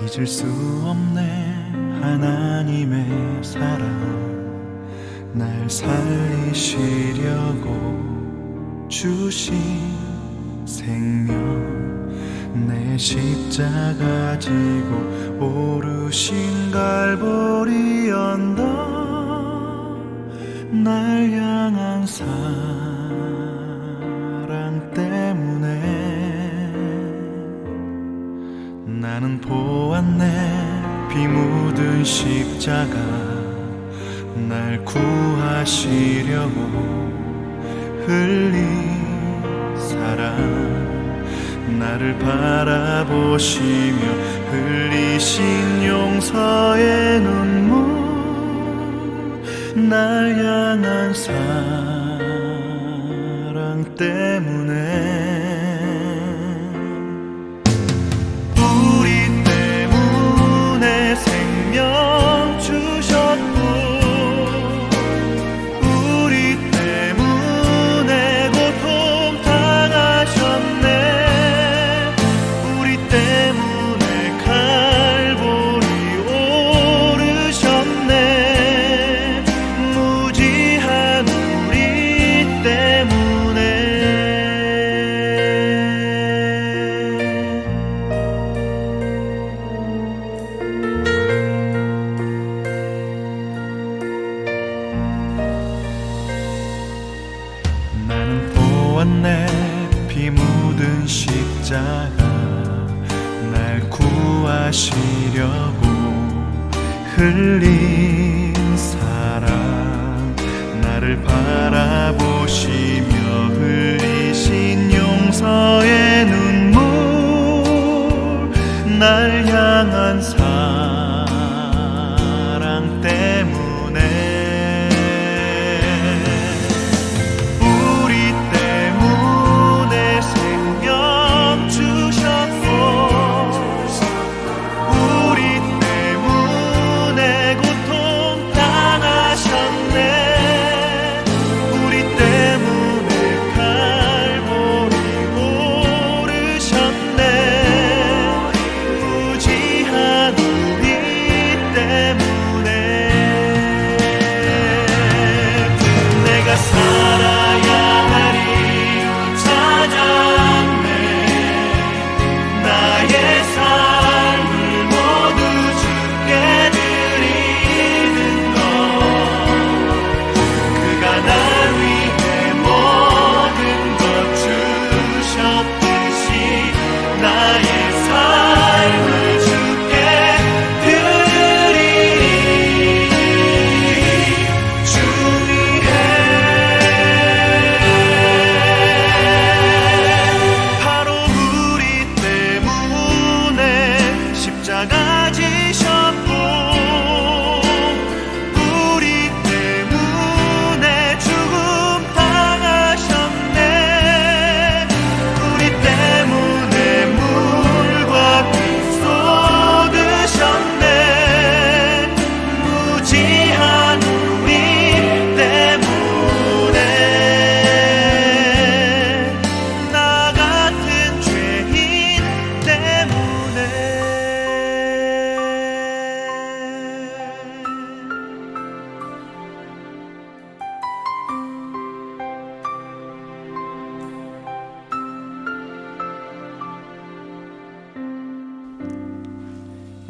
잊을 수 없네 하나님의 사랑, 날 살리시려고 주신 생명, 내 십자가 지고 오르신 갈보리 언덕, 날 향한 사랑 때문에 나는 보았네. 피 묻은 십자가, 날 구하시려고 흘린 사랑, 나를 바라보시며 흘리신 용서의 눈물, 날 향한 사랑 때문에 생명 주셨고, 우리 때문에 고통 당하셨네. 우리 때문에 갈보리 오르셨네. 무지한 우리 때문에. 내 피 묻은 십자가, 날 구하시려고 흘린 사랑, 나를 바라보시며 흘리신 용서의 눈물, 날 향한 사랑 때문에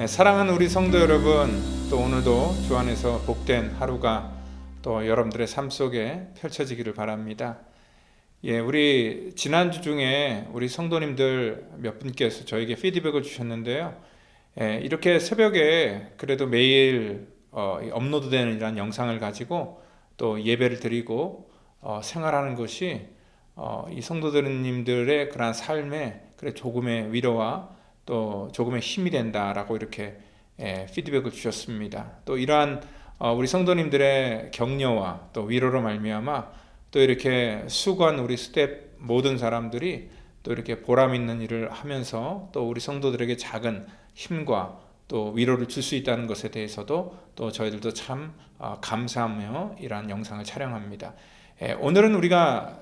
사랑하는 우리 성도 여러분, 또 오늘도 주 안에서 복된 하루가 또 여러분들의 삶 속에 펼쳐지기를 바랍니다. 우리 지난주 중에 우리 성도님들 몇 분께서 저에게 피드백을 주셨는데요. 이렇게 새벽에 그래도 매일 업로드되는 이런 영상을 가지고 또 예배를 드리고 생활하는 것이 이 성도님들의 그러한 삶에 조금의 위로와 또 조금의 힘이 된다라고 이렇게 피드백을 주셨습니다. 또 이러한 우리 성도님들의 격려와 또 위로로 말미암아 또 이렇게 수고한 우리 스텝 모든 사람들이 또 이렇게 보람 있는 일을 하면서 또 우리 성도들에게 작은 힘과 또 위로를 줄 수 있다는 것에 대해서도 또 저희들도 참 감사하며 이러한 영상을 촬영합니다. 오늘은 우리가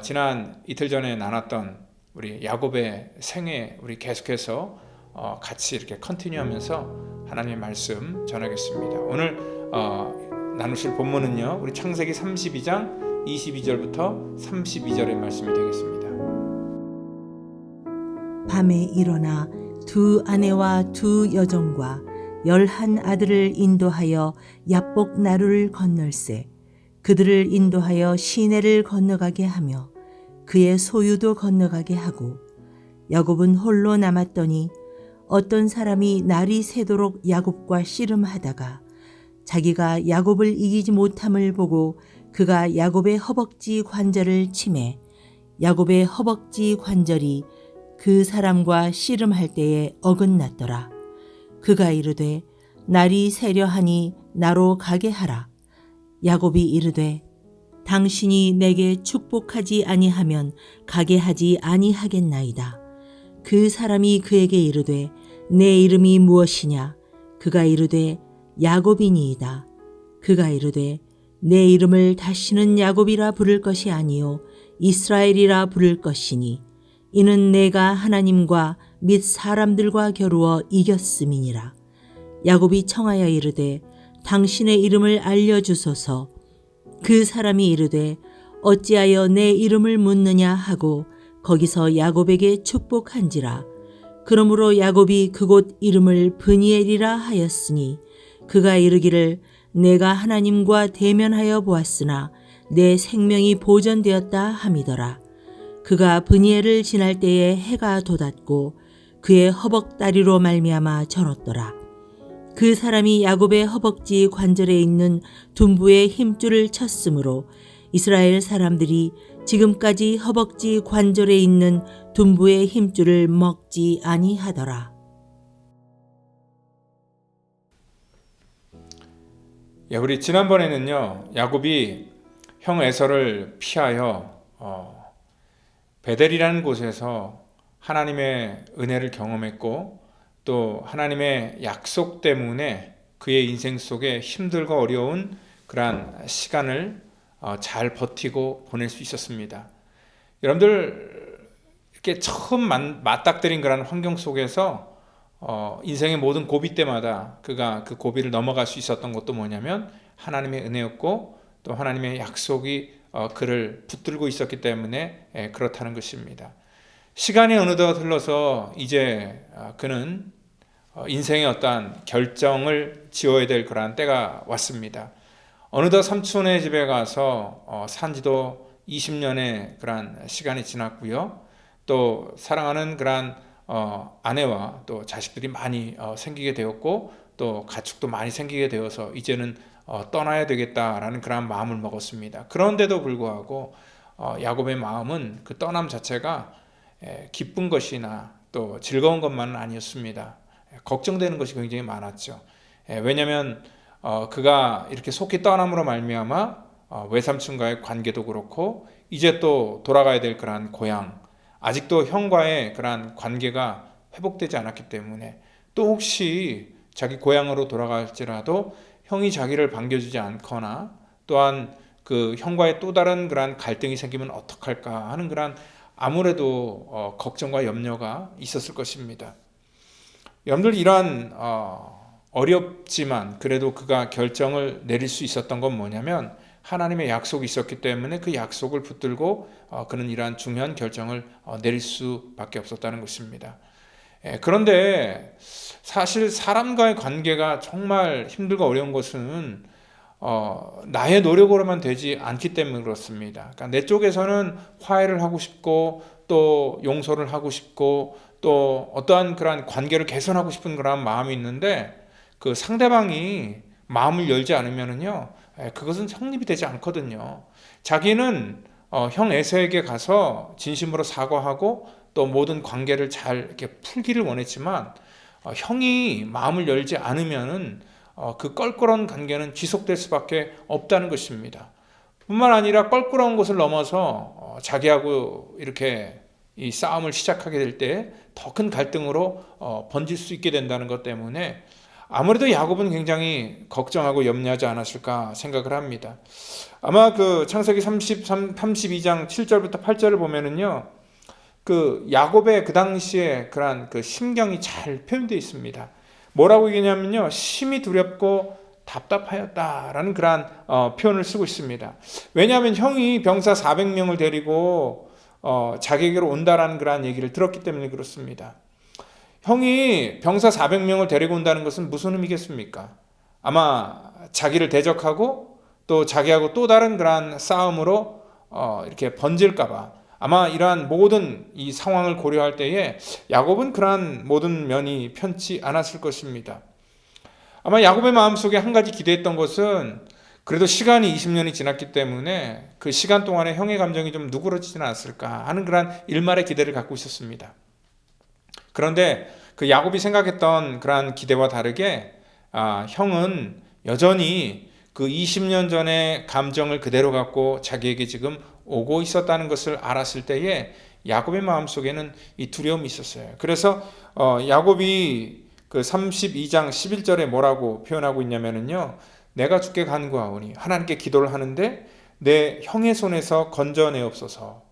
지난 이틀 전에 나눴던 우리 야곱의 생애 우리 계속해서 같이 이렇게 컨티뉴하면서 하나님의 말씀 전하겠습니다. 오늘 나누실 본문은요, 우리 창세기 32장 22절부터 32절의 말씀이 되겠습니다. 밤에 일어나 두 아내와 두 여종과 11 아들을 인도하여 야복 나루를 건널세 그들을 인도하여 시내를 건너가게 하며 그의 소유도 건너가게 하고 야곱은 홀로 남았더니 어떤 사람이 날이 새도록 야곱과 씨름하다가 자기가 야곱을 이기지 못함을 보고 그가 야곱의 허벅지 관절을 치매 야곱의 허벅지 관절이 그 사람과 씨름할 때에 어긋났더라. 그가 이르되 날이 새려하니 나로 가게 하라. 야곱이 이르되 당신이 내게 축복하지 아니하면 가게 하지 아니하겠나이다. 그 사람이 그에게 이르되 내 이름이 무엇이냐? 그가 이르되 야곱이니이다. 그가 이르되 내 이름을 다시는 야곱이라 부를 것이 아니요 이스라엘이라 부를 것이니 이는 내가 하나님과 및 사람들과 겨루어 이겼음이니라. 야곱이 청하여 이르되 당신의 이름을 알려주소서. 그 사람이 이르되 어찌하여 내 이름을 묻느냐 하고 거기서 야곱에게 축복한지라. 그러므로 야곱이 그곳 이름을 브니엘이라 하였으니 그가 이르기를 내가 하나님과 대면하여 보았으나 내 생명이 보존되었다 함이더라. 그가 브니엘을 지날 때에 해가 돋았고 그의 허벅다리로 말미암아 절었더라. 그 사람이 야곱의 허벅지 관절에 있는 둔부의 힘줄을 쳤으므로 이스라엘 사람들이 지금까지 허벅지 관절에 있는 둔부의 힘줄을 먹지 아니하더라. 우리 지난번에는요, 야곱이 형 에서를 피하여 베델이라는 곳에서 하나님의 은혜를 경험했고 또 하나님의 약속 때문에 그의 인생 속에 힘들고 어려운 그러한 시간을 잘 버티고 보낼 수 있었습니다. 여러분들 이렇게 처음 맞닥뜨린 그런 환경 속에서 인생의 모든 고비 때마다 그가 그 고비를 넘어갈 수 있었던 것도 뭐냐면 하나님의 은혜였고 또 하나님의 약속이 그를 붙들고 있었기 때문에 그렇다는 것입니다. 시간이 어느덧 흘러서 이제 그는 인생의 어떠한 결정을 지어야 될 그러한 때가 왔습니다. 어느덧 삼촌의 집에 가서 산지도 20년의 그러한 시간이 지났고요. 또 사랑하는 그러한 아내와 또 자식들이 많이 생기게 되었고 또 가축도 많이 생기게 되어서 이제는 떠나야 되겠다라는 그런 마음을 먹었습니다. 그런데도 불구하고 야곱의 마음은 그 떠남 자체가 기쁜 것이나 또 즐거운 것만은 아니었습니다. 걱정되는 것이 굉장히 많았죠. 왜냐하면 그가 이렇게 속히 떠남으로 말미암아 외삼촌과의 관계도 그렇고 이제 또 돌아가야 될 그러한 고향, 아직도 형과의 그러한 관계가 회복되지 않았기 때문에 또 혹시 자기 고향으로 돌아갈지라도 형이 자기를 반겨주지 않거나 또한 그 형과의 또 다른 그러한 갈등이 생기면 어떡할까 하는 그러한 아무래도 걱정과 염려가 있었을 것입니다. 여러분들 이러한 어렵지만 그래도 그가 결정을 내릴 수 있었던 건 뭐냐면 하나님의 약속이 있었기 때문에 그 약속을 붙들고 그는 이러한 중요한 결정을 내릴 수밖에 없었다는 것입니다. 그런데 사실 사람과의 관계가 정말 힘들고 어려운 것은 나의 노력으로만 되지 않기 때문에 그렇습니다. 그러니까 내 쪽에서는 화해를 하고 싶고 또 용서를 하고 싶고 또 어떠한 그러한 관계를 개선하고 싶은 그런 마음이 있는데 그 상대방이 마음을 열지 않으면은요 그것은 성립이 되지 않거든요. 자기는 형 에서에게 가서 진심으로 사과하고 또 모든 관계를 잘 이렇게 풀기를 원했지만 형이 마음을 열지 않으면은 그 껄끄러운 관계는 지속될 수밖에 없다는 것입니다. 뿐만 아니라 껄끄러운 것을 넘어서 자기하고 이렇게 이 싸움을 시작하게 될 때 더 큰 갈등으로 번질 수 있게 된다는 것 때문에 아무래도 야곱은 굉장히 걱정하고 염려하지 않았을까 생각을 합니다. 아마 그 창세기 32장 7절부터 8절을 보면은요, 그 야곱의 그 당시에 그런 그 심경이 잘 표현되어 있습니다. 뭐라고 얘기냐면요, 심히 두렵고 답답하였다라는 그러한 표현을 쓰고 있습니다. 왜냐하면 형이 병사 400명을 데리고 자기에게로 온다라는 그러한 얘기를 들었기 때문에 그렇습니다. 형이 병사 400명을 데리고 온다는 것은 무슨 의미겠습니까? 아마 자기를 대적하고 또 자기하고 또 다른 그러한 싸움으로 이렇게 번질까봐 아마 이러한 모든 이 상황을 고려할 때에 야곱은 그러한 모든 면이 편치 않았을 것입니다. 아마 야곱의 마음속에 한 가지 기대했던 것은 그래도 시간이 20년이 지났기 때문에 그 시간 동안에 형의 감정이 좀 누그러지지는 않았을까 하는 그러한 일말의 기대를 갖고 있었습니다. 그런데 그 야곱이 생각했던 그러한 기대와 다르게 형은 여전히 그 20년 전의 감정을 그대로 갖고 자기에게 지금 오고 있었다는 것을 알았을 때에 야곱의 마음속에는 이 두려움이 있었어요. 그래서 야곱이 그 32장 11절에 뭐라고 표현하고 있냐면요, 내가 주께 간구하오니 하나님께 기도를 하는데 내 형의 손에서 건져내옵소서.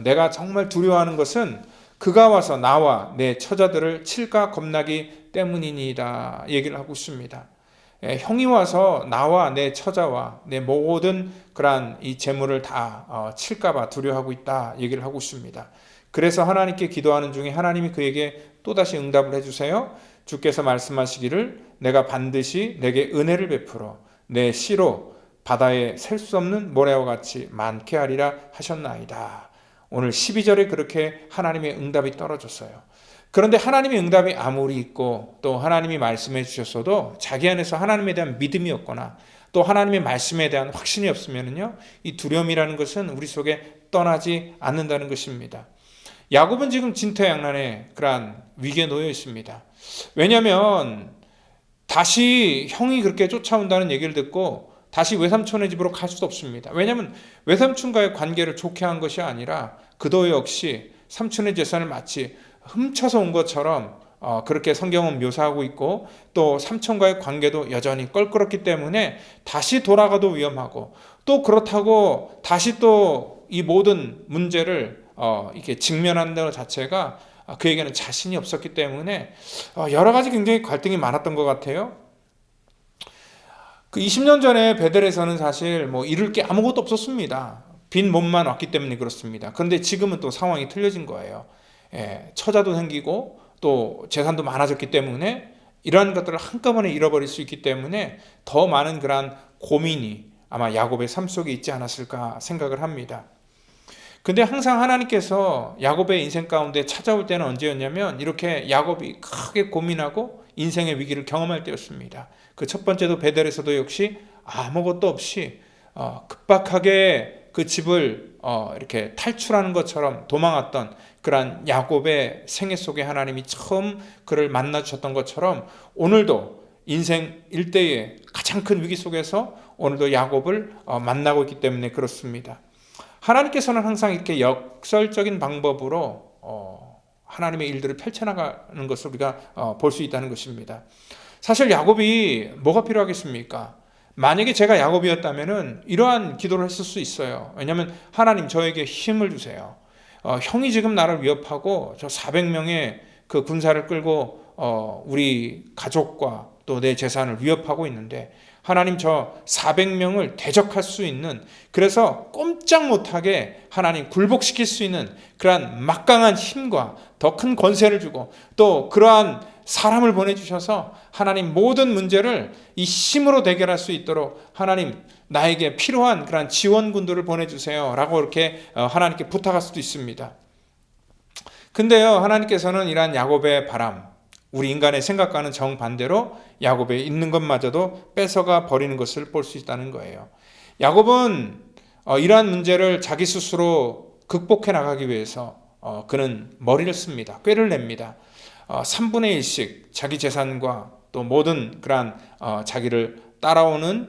내가 정말 두려워하는 것은 그가 와서 나와 내 처자들을 칠까 겁나기 때문이니이다 얘기를 하고 있습니다. 형이 와서 나와 내 처자와 내 모든 그러한 이 재물을 다 칠까봐 두려워하고 있다 얘기를 하고 있습니다. 그래서 하나님께 기도하는 중에 하나님이 그에게 또다시 응답을 해주세요. 주께서 말씀하시기를 내가 반드시 내게 은혜를 베풀어 내 씨로 바다에 셀 수 없는 모래와 같이 많게 하리라 하셨나이다. 오늘 12절에 그렇게 하나님의 응답이 떨어졌어요. 그런데 하나님의 응답이 아무리 있고 또 하나님이 말씀해 주셨어도 자기 안에서 하나님에 대한 믿음이 없거나 또 하나님의 말씀에 대한 확신이 없으면요, 이 두려움이라는 것은 우리 속에 떠나지 않는다는 것입니다. 야곱은 지금 진퇴양난의 그러한 위기에 놓여 있습니다. 왜냐하면 다시 형이 그렇게 쫓아온다는 얘기를 듣고 다시 외삼촌의 집으로 갈 수도 없습니다. 왜냐하면 외삼촌과의 관계를 좋게 한 것이 아니라 그도 역시 삼촌의 재산을 마치 훔쳐서 온 것처럼 그렇게 성경은 묘사하고 있고 또 삼촌과의 관계도 여전히 껄끄럽기 때문에 다시 돌아가도 위험하고 또 그렇다고 다시 또 이 모든 문제를 이렇게 직면한다는 것 자체가 그에게는 자신이 없었기 때문에 여러 가지 굉장히 갈등이 많았던 것 같아요. 그 20년 전에 베델에서는 사실 뭐 이룰 게 아무것도 없었습니다. 빈 몸만 왔기 때문에 그렇습니다. 그런데 지금은 또 상황이 틀려진 거예요. 처자도 생기고 또 재산도 많아졌기 때문에 이러한 것들을 한꺼번에 잃어버릴 수 있기 때문에 더 많은 그러한 고민이 아마 야곱의 삶 속에 있지 않았을까 생각을 합니다. 근데 항상 하나님께서 야곱의 인생 가운데 찾아올 때는 언제였냐면 이렇게 야곱이 크게 고민하고 인생의 위기를 경험할 때였습니다. 그 첫 번째도 베델에서도 역시 아무것도 없이 급박하게 그 집을 이렇게 탈출하는 것처럼 도망왔던 그러한 야곱의 생애 속에 하나님이 처음 그를 만나 주셨던 것처럼 오늘도 인생 일대의 가장 큰 위기 속에서 오늘도 야곱을 만나고 있기 때문에 그렇습니다. 하나님께서는 항상 이렇게 역설적인 방법으로 하나님의 일들을 펼쳐나가는 것을 우리가 볼 수 있다는 것입니다. 사실 야곱이 뭐가 필요하겠습니까? 만약에 제가 야곱이었다면 이러한 기도를 했을 수 있어요. 왜냐하면 하나님 저에게 힘을 주세요. 형이 지금 나를 위협하고 저 400명의 그 군사를 끌고 우리 가족과 또 내 재산을 위협하고 있는데 하나님 저 400명을 대적할 수 있는, 그래서 꼼짝 못하게 하나님 굴복시킬 수 있는 그러한 막강한 힘과 더 큰 권세를 주고 또 그러한 사람을 보내주셔서 하나님 모든 문제를 이 힘으로 대결할 수 있도록 하나님 나에게 필요한 그러한 지원군들을 보내주세요 라고 이렇게 하나님께 부탁할 수도 있습니다. 근데요, 하나님께서는 이러한 야곱의 바람, 우리 인간의 생각과는 정반대로 야곱에 있는 것마저도 뺏어가 버리는 것을 볼 수 있다는 거예요. 야곱은 이러한 문제를 자기 스스로 극복해 나가기 위해서 그는 머리를 씁니다. 꾀를 냅니다. 3분의 1씩 자기 재산과 또 모든 그러한 자기를 따라오는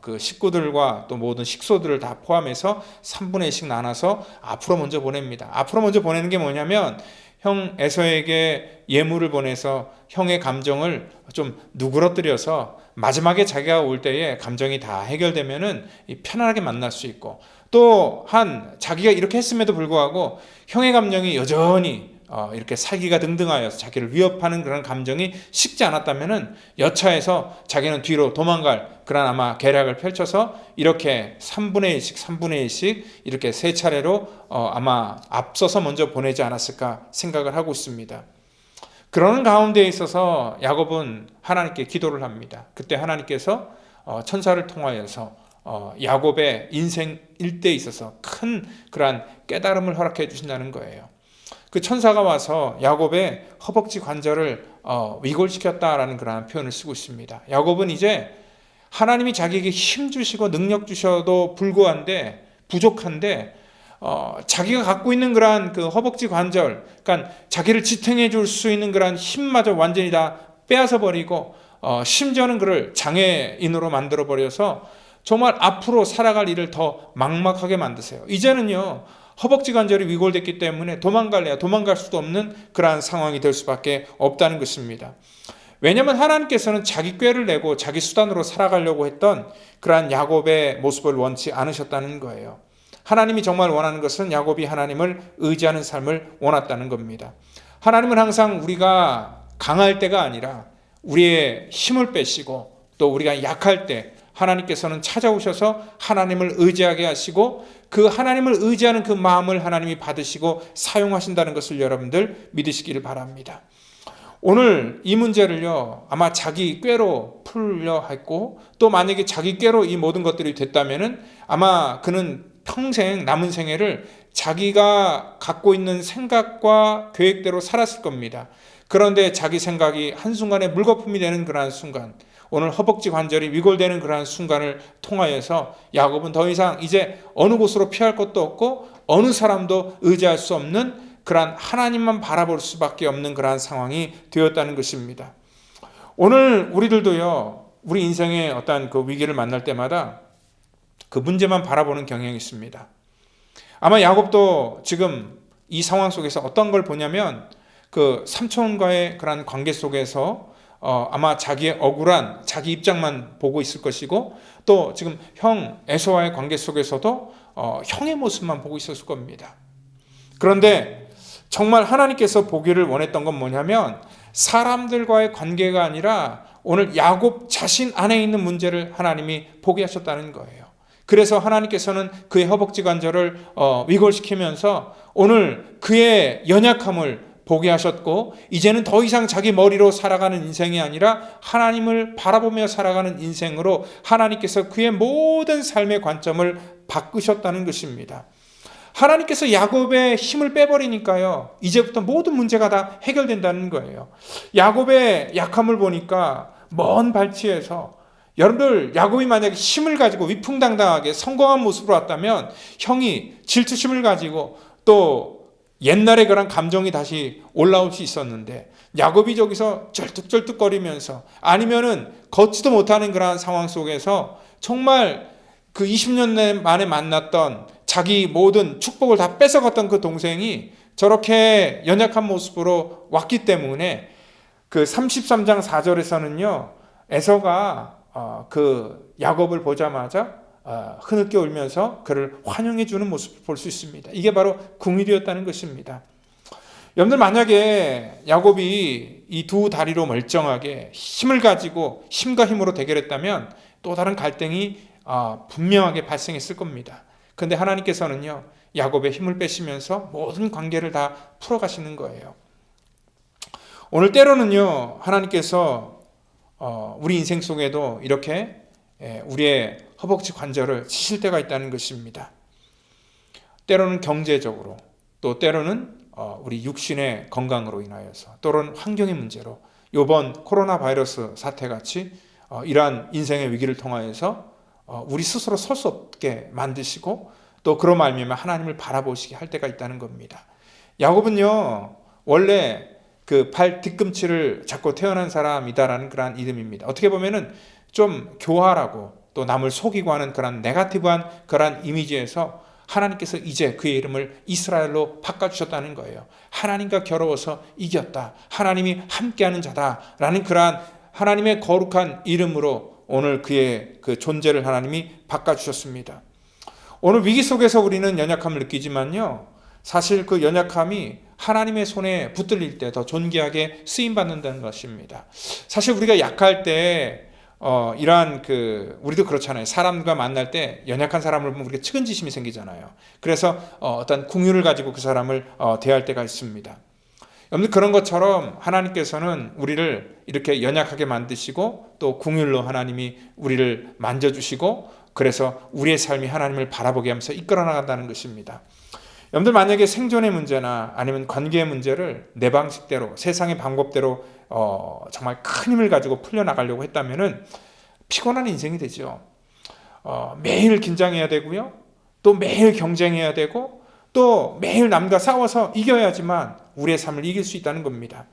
그 식구들과 또 모든 식소들을 다 포함해서 3분의 1씩 나눠서 앞으로 먼저 보냅니다. 앞으로 먼저 보내는 게 뭐냐면 형 에서에게 예물을 보내서 형의 감정을 좀 누그러뜨려서 마지막에 자기가 올 때에 감정이 다 해결되면은 편안하게 만날 수 있고, 또한 자기가 이렇게 했음에도 불구하고 형의 감정이 여전히 이렇게 살기가 등등하여서 자기를 위협하는 그런 감정이 식지 않았다면은 여차해서 자기는 뒤로 도망갈 그런 아마 계략을 펼쳐서 이렇게 3분의 1씩 3분의 1씩 이렇게 세 차례로 아마 앞서서 먼저 보내지 않았을까 생각을 하고 있습니다. 그러는 가운데 있어서 야곱은 하나님께 기도를 합니다. 그때 하나님께서 천사를 통하여서 야곱의 인생 일대에 있어서 큰 그러한 깨달음을 허락해 주신다는 거예요. 그 천사가 와서 야곱의 허벅지 관절을 위골시켰다라는 그런 표현을 쓰고 있습니다. 야곱은 이제 하나님이 자기에게 힘 주시고 능력 주셔도 불구한데 부족한데 자기가 갖고 있는 그러한 그 허벅지 관절, 그러니까 자기를 지탱해 줄 수 있는 그러한 힘마저 완전히 다 빼앗아 버리고 심지어는 그를 장애인으로 만들어 버려서 정말 앞으로 살아갈 일을 더 막막하게 만드세요. 이제는요, 허벅지 관절이 위골됐기 때문에 도망갈 수도 없는 그러한 상황이 될 수밖에 없다는 것입니다. 왜냐하면 하나님께서는 자기 꾀를 내고 자기 수단으로 살아가려고 했던 그러한 야곱의 모습을 원치 않으셨다는 거예요. 하나님이 정말 원하는 것은 야곱이 하나님을 의지하는 삶을 원했다는 겁니다. 하나님은 항상 우리가 강할 때가 아니라 우리의 힘을 빼시고 또 우리가 약할 때 하나님께서는 찾아오셔서 하나님을 의지하게 하시고 그 하나님을 의지하는 그 마음을 하나님이 받으시고 사용하신다는 것을 여러분들 믿으시기를 바랍니다. 오늘 이 문제를요, 아마 자기 꾀로 풀려 했고 또 만약에 자기 꾀로 이 모든 것들이 됐다면은 아마 그는 평생 남은 생애를 자기가 갖고 있는 생각과 계획대로 살았을 겁니다. 그런데 자기 생각이 한순간에 물거품이 되는 그러한 순간, 오늘 허벅지 관절이 위골되는 그러한 순간을 통하여서 야곱은 더 이상 이제 어느 곳으로 피할 것도 없고 어느 사람도 의지할 수 없는 그러한 하나님만 바라볼 수밖에 없는 그러한 상황이 되었다는 것입니다. 오늘 우리들도요, 우리 인생의 어떤 그 위기를 만날 때마다 그 문제만 바라보는 경향이 있습니다. 아마 야곱도 지금 이 상황 속에서 어떤 걸 보냐면 그 삼촌과의 그런 관계 속에서 아마 자기의 억울한 자기 입장만 보고 있을 것이고 또 지금 형 에서와의 관계 속에서도 형의 모습만 보고 있었을 겁니다. 그런데 정말 하나님께서 보기를 원했던 건 뭐냐면 사람들과의 관계가 아니라 오늘 야곱 자신 안에 있는 문제를 하나님이 보게 하셨다는 거예요. 그래서 하나님께서는 그의 허벅지 관절을 위골시키면서 오늘 그의 연약함을 보게 하셨고 이제는 더 이상 자기 머리로 살아가는 인생이 아니라 하나님을 바라보며 살아가는 인생으로 하나님께서 그의 모든 삶의 관점을 바꾸셨다는 것입니다. 하나님께서 야곱의 힘을 빼버리니까요, 이제부터 모든 문제가 다 해결된다는 거예요. 야곱의 약함을 보니까 먼 발치에서 여러분들 야곱이 만약에 힘을 가지고 위풍당당하게 성공한 모습으로 왔다면 형이 질투심을 가지고 또 옛날에 그런 감정이 다시 올라올 수 있었는데 야곱이 저기서 쩔뚝쩔뚝거리면서 아니면은 걷지도 못하는 그런 상황 속에서 정말 그 20년 만에 만났던 자기 모든 축복을 다 뺏어갔던 그 동생이 저렇게 연약한 모습으로 왔기 때문에 그 33장 4절에서는요 에서가 그 야곱을 보자마자 흐느껴 울면서 그를 환영해 주는 모습을 볼 수 있습니다. 이게 바로 궁일이었다는 것입니다. 여러분들 만약에 야곱이 이 두 다리로 멀쩡하게 힘을 가지고 힘과 힘으로 대결했다면 또 다른 갈등이 분명하게 발생했을 겁니다. 그런데 하나님께서는요 야곱의 힘을 빼시면서 모든 관계를 다 풀어가시는 거예요. 오늘 때로는요 하나님께서 우리 인생 속에도 이렇게 우리의 허벅지 관절을 치실 때가 있다는 것입니다. 때로는 경제적으로 또 때로는 우리 육신의 건강으로 인하여서 또는 환경의 문제로 이번 코로나 바이러스 사태같이 이러한 인생의 위기를 통하여서 우리 스스로 설 수 없게 만드시고 또 그런 말미암아 하나님을 바라보시게 할 때가 있다는 겁니다. 야곱은요 원래 그 발 뒤꿈치를 잡고 태어난 사람이다라는 그런 이름입니다. 어떻게 보면은 좀 교활하고 또 남을 속이고 하는 그런 네거티브한 그런 이미지에서 하나님께서 이제 그의 이름을 이스라엘로 바꿔주셨다는 거예요. 하나님과 겨루어서 이겼다. 하나님이 함께하는 자다라는 그러한 하나님의 거룩한 이름으로 오늘 그의 그 존재를 하나님이 바꿔주셨습니다. 오늘 위기 속에서 우리는 연약함을 느끼지만요, 사실 그 연약함이 하나님의 손에 붙들릴 때 더 존귀하게 쓰임받는다는 것입니다. 사실 우리가 약할 때 이러한 우리도 그렇잖아요. 사람과 만날 때 연약한 사람을 보면 우리가 측은지심이 생기잖아요. 그래서 어떤 궁유를 가지고 그 사람을 대할 때가 있습니다. 여러분, 그런 것처럼 하나님께서는 우리를 이렇게 연약하게 만드시고 또 궁율로 하나님이 우리를 만져주시고 그래서 우리의 삶이 하나님을 바라보게 하면서 이끌어 나간다는 것입니다. 여러분들, 만약에 생존의 문제나 아니면 관계의 문제를 내 방식대로, 세상의 방법대로 정말 큰 힘을 가지고 풀려나가려고 했다면은 피곤한 인생이 되죠. 매일 긴장해야 되고요, 또 매일 경쟁해야 되고, 또 매일 남과 싸워서 이겨야지만 우리의 삶을 이길 수 있다는 겁니다.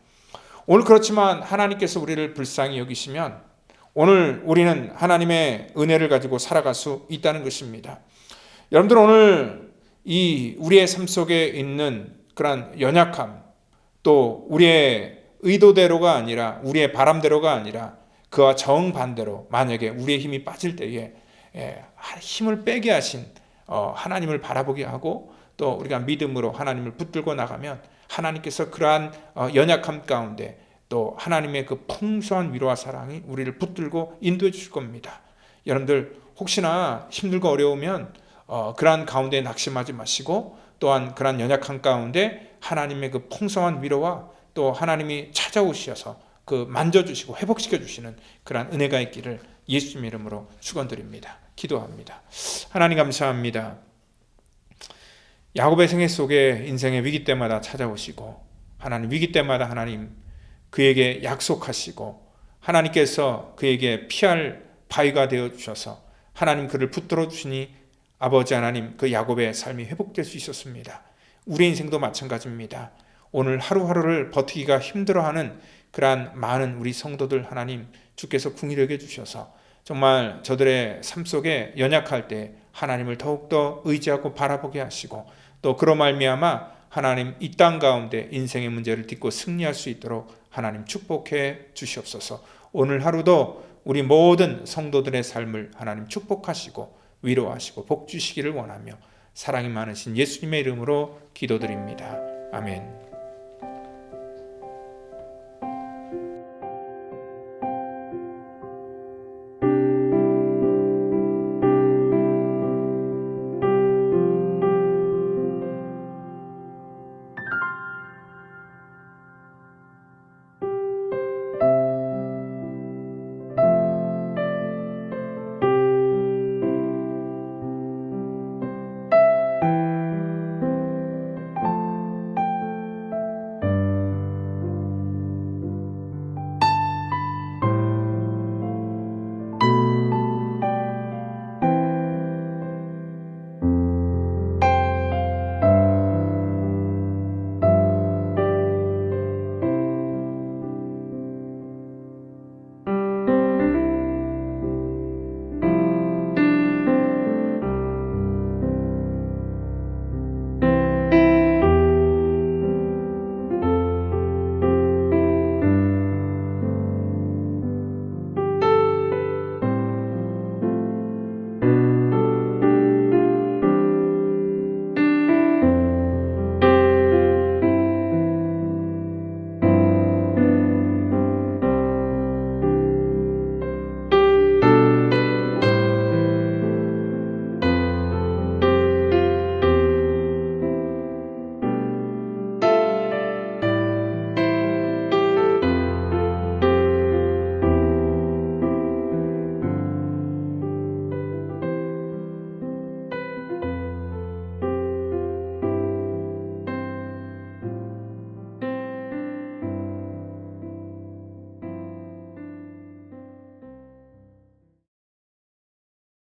오늘 그렇지만 하나님께서 우리를 불쌍히 여기시면 오늘 우리는 하나님의 은혜를 가지고 살아갈 수 있다는 것입니다. 여러분들, 오늘 이 우리의 삶 속에 있는 그런 연약함, 또 우리의 의도대로가 아니라 우리의 바람대로가 아니라 그와 정반대로 만약에 우리의 힘이 빠질 때에 힘을 빼게 하신 하나님을 바라보게 하고 또 우리가 믿음으로 하나님을 붙들고 나가면 하나님께서 그러한 연약함 가운데 또 하나님의 그 풍성한 위로와 사랑이 우리를 붙들고 인도해 주실 겁니다. 여러분들, 혹시나 힘들고 어려우면 그러한 가운데 낙심하지 마시고 또한 그러한 연약함 가운데 하나님의 그 풍성한 위로와 또 하나님이 찾아오셔서 그 만져주시고 회복시켜 주시는 그러한 은혜가 있기를 예수님 이름으로 축원드립니다. 기도합니다. 하나님, 감사합니다. 야곱의 생애 속에 인생의 위기 때마다 찾아오시고 하나님, 위기 때마다 하나님 그에게 약속하시고 하나님께서 그에게 피할 바위가 되어 주셔서 하나님 그를 붙들어 주시니 아버지 하나님, 그 야곱의 삶이 회복될 수 있었습니다. 우리 인생도 마찬가지입니다. 오늘 하루하루를 버티기가 힘들어하는 그러한 많은 우리 성도들 하나님, 주께서 긍휼히 여겨 주셔서 정말 저들의 삶 속에 연약할 때 하나님을 더욱더 의지하고 바라보게 하시고 또 그로 말미암아 하나님 이 땅 가운데 인생의 문제를 딛고 승리할 수 있도록 하나님 축복해 주시옵소서. 오늘 하루도 우리 모든 성도들의 삶을 하나님 축복하시고 위로하시고 복 주시기를 원하며 사랑이 많으신 예수님의 이름으로 기도드립니다. 아멘.